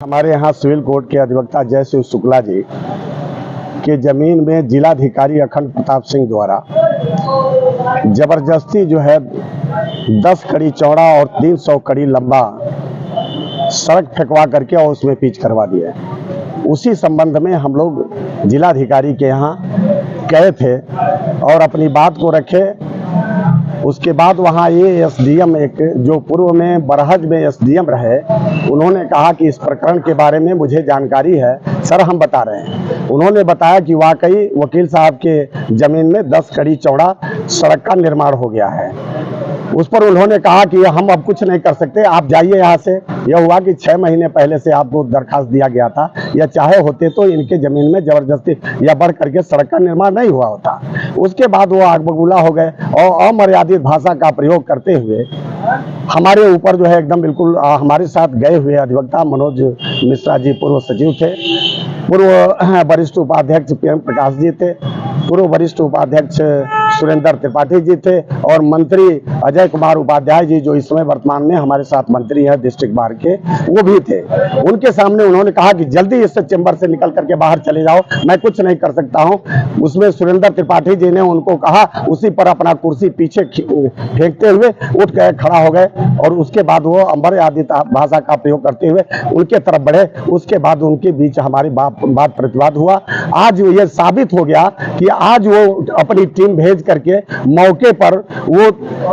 हमारे यहाँ civil court के अधिवक्ता जय शिव शुक्ला जी के जमीन में जिलाधिकारी अखंड प्रताप सिंह द्वारा जबरदस्ती जो है 10 कड़ी चौड़ा और 300 कड़ी लंबा सड़क फेंकवा करके और उसमें पिच करवा दिया। उसी संबंध में हम लोग जिलाधिकारी के यहाँ गए थे और अपनी बात को रखे। उसके बाद वहाँ ये एसडीएम एक जो पूर्व में बरहज में एसडीएम रहे, उन्होंने कहा कि इस प्रकरण के बारे में मुझे जानकारी है सर, हम बता रहे हैं। उन्होंने बताया कि वाकई वकील साहब के जमीन में 10 कड़ी चौड़ा सड़क का निर्माण हो गया है। उस पर उन्होंने कहा कि हम अब कुछ नहीं कर सकते, आप जाइए यहाँ से। यह हुआ कि 6 महीने पहले से आपको दरखास्त दिया गया था, या चाहे होते तो इनके जमीन में जबरदस्ती या बढ़ करके सड़क का निर्माण नहीं हुआ होता। उसके बाद वो आग बबूला हो गए और अमर्यादित भाषा का प्रयोग करते हुए हमारे ऊपर जो है एकदम बिल्कुल हमारे साथ गए हुए अधिवक्ता मनोज मिश्रा जी पूर्व सचिव थे, पूर्व वरिष्ठ उपाध्यक्ष PM प्रकाश जी थे, पूर्व वरिष्ठ उपाध्यक्ष सुरेंद्र त्रिपाठी जी थे और मंत्री अजय कुमार उपाध्याय जी जो इस समय वर्तमान में हमारे साथ मंत्री हैं डिस्ट्रिक्ट बार के, वो भी थे। उनके सामने उन्होंने कहा कि जल्दी इस चैम्बर से निकल करके बाहर चले जाओ, मैं कुछ नहीं कर सकता हूं। उसमें सुरेंद्र त्रिपाठी जी ने उनको कहा, उसी पर अपना कुर्सी पीछे फेंकते हुए उठ गए, खड़ा हो गए और उसके बाद वो अमर्यादित भाषा का प्रयोग करते हुए उनके तरफ बढ़े। उसके बाद उनके बीच हमारी बात प्रतिवाद हुआ। आज ये साबित हो गया कि आज वो अपनी टीम भेज करके मौके पर वो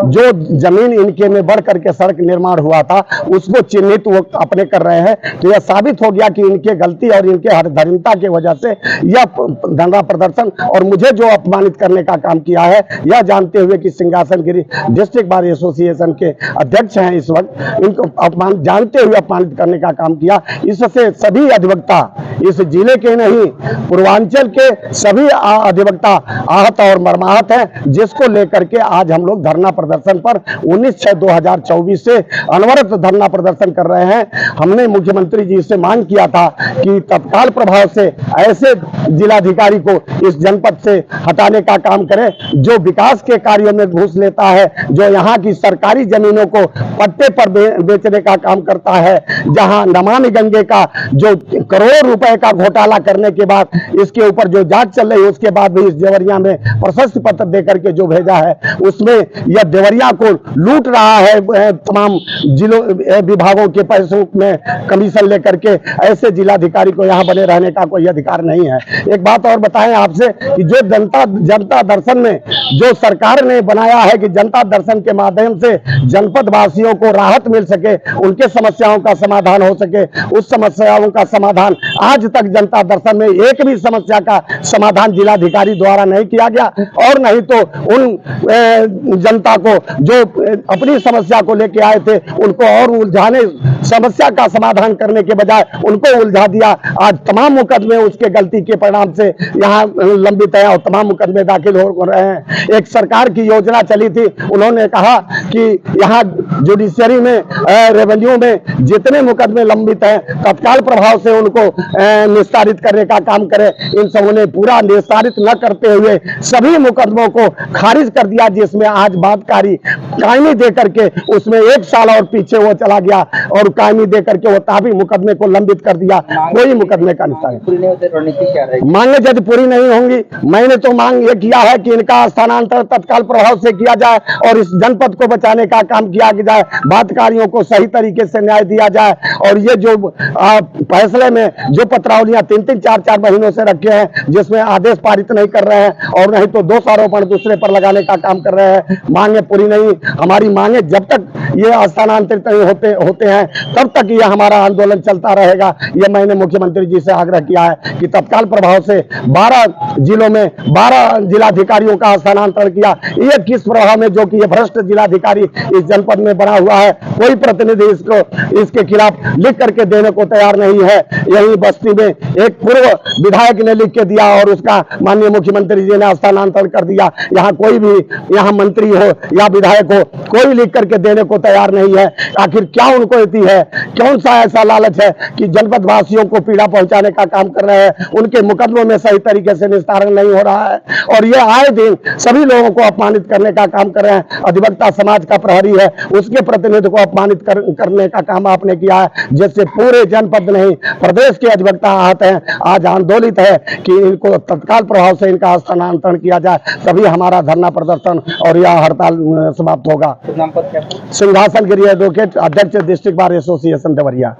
जो जमीन इनके में बढ़ करके सड़क निर्माण हुआ था उसको चिन्हित वो अपने कर रहे हैं। तो यह साबित हो गया कि इनके गलती और इनके हरधर्मिता की वजह से यह धरना प्रदर्शन और मुझे जो अपमानित करने का काम किया है, यह जानते हुए कि सिंहासनगिरी डिस्ट्रिक्ट बार एसोसिएशन के अध्यक्ष हैं इस वक्त, इनको जानते हुए अपमानित करने का काम किया। इससे सभी अधिवक्ता, इस जिले के नहीं पूर्वांचल के सभी अधिवक्ता आहत और मर्माहत हैं, जिसको लेकर के आज हम लोग धरना प्रदर्शन पर 19/6/2024 से अनवरत धरना प्रदर्शन कर रहे हैं। हमने मुख्यमंत्री जी से मांग किया था कि तत्काल प्रभाव से ऐसे जिलाधिकारी को इस जनपद से हटाने का काम करें जो विकास के कार्यों में घूस लेता है, जो यहाँ की सरकारी जमीनों को पट्टे पर बेचने का काम करता है, जहां नमामि गंगे का जो करोड़ों रुपए का घोटाला करने के बाद इसके ऊपर जो जांच चल रही है, उसके बाद भी इस देवरिया में प्रशस्ति पत्र देकर के जो भेजा है उसमें यह देवरिया को लूट रहा है तमाम जिलों विभागों के पैसों में कमीशन लेकर के। ऐसे जिलाधिकारी को यहाँ बने रहने का कोई अधिकार नहीं है। एक बात और बताएं आपसे कि जो जनता दर्शन में जो सरकार ने बनाया है कि जनता दर्शन के माध्यम से जनपद वासियों को राहत मिल सके, उनके समस्याओं का समाधान हो सके, उस समस्याओं का समाधान आज तक जनता दर्शन में एक भी समस्या का समाधान जिलाधिकारी द्वारा नहीं किया गया। और नहीं तो उन जनता को जो अपनी समस्या को लेके आए थे उनको और उलझाने, समस्या का समाधान करने के बजाय उनको उलझा दिया। आज तमाम मुकदमे उसके गलती के परिणाम से यहाँ लंबित है और तमाम मुकदमे दाखिल हो रहे हैं। एक सरकार की योजना चली थी, उन्होंने कहा कि यहाँ जुडिशरी में रेवेन्यू में जितने मुकदमे लंबित हैं तत्काल प्रभाव से उनको निस्तारित करने का काम करें। इन सबों ने पूरा निस्तारित न करते हुए सभी मुकदमों को खारिज कर दिया, जिसमें आज बातकारी कायमी दे करके उसमें 1 साल और पीछे वो चला गया और कायमी दे करके वो ताबी मुकदमे को लंबित कर दिया। कोई मुकदमे का निस्तारण मांगे यदि पूरी नहीं होंगी, मैंने तो मांग ये किया है कि इनका स्थानांतरण तत्काल प्रभाव से किया जाए और इस जनपद को बचाने का काम किया जाए, बातकारियों को सही तरीके से न्याय दिया जाए। और ये जो फैसले में जो पत्रावलियां 3-3, 4-4 महीनों से रखे हैं, जिसमें आदेश पारित नहीं कर रहे हैं और नहीं तो दोषारोपण दूसरे पर लगाने का काम कर रहे हैं, मांगे पूरी नहीं। हमारी मांगे जब तक ये स्थानांतरित नहीं होते हैं तब तक ये हमारा आंदोलन चलता रहेगा। ये मैंने मुख्यमंत्री जी से आग्रह किया है कि तत्काल प्रभाव से 12 जिलों में 12 जिलाधिकारियों का स्थानांतरण किया। ये किस प्रभाव में, जो कि ये भ्रष्ट जिलाधिकारी इस जनपद में बना हुआ है, कोई प्रतिनिधि इसके खिलाफ लिख करके देने को तैयार नहीं है। यही बस्ती में एक पूर्व विधायक ने लिख के दिया और उसका माननीय मुख्यमंत्री जी ने स्थानांतरण कर दिया। यहाँ कोई भी यहाँ मंत्री हो या विधायक हो, कोई लिख करके देने को तैयार नहीं है। आखिर क्या उनको है, कौन सा ऐसा लालच है कि जनपद वासियों को पीड़ा पहुंचाने का काम कर रहे हैं। उनके मुकदमों में सही तरीके से निस्तारण नहीं हो रहा है और ये आए दिन सभी लोगों को अपमानित करने का काम कर रहे हैं। अधिवक्ता समाज का प्रहरी है, उसके प्रतिनिधि को अपमानित करने का काम आपने किया है, जिससे पूरे जनपद नहीं प्रदेश के अधिवक्ता आते हैं, आज आंदोलित है कि इनको तत्काल प्रभाव से इनका स्थानांतरण किया जाए, तभी हमारा धरना प्रदर्शन और यह हड़ताल समाप्त होगा। नाम पद क्या? सिंहासन गिरी एडवोकेट, अध्यक्ष डिस्ट्रिक्ट बार एसोसिएशन देवरिया।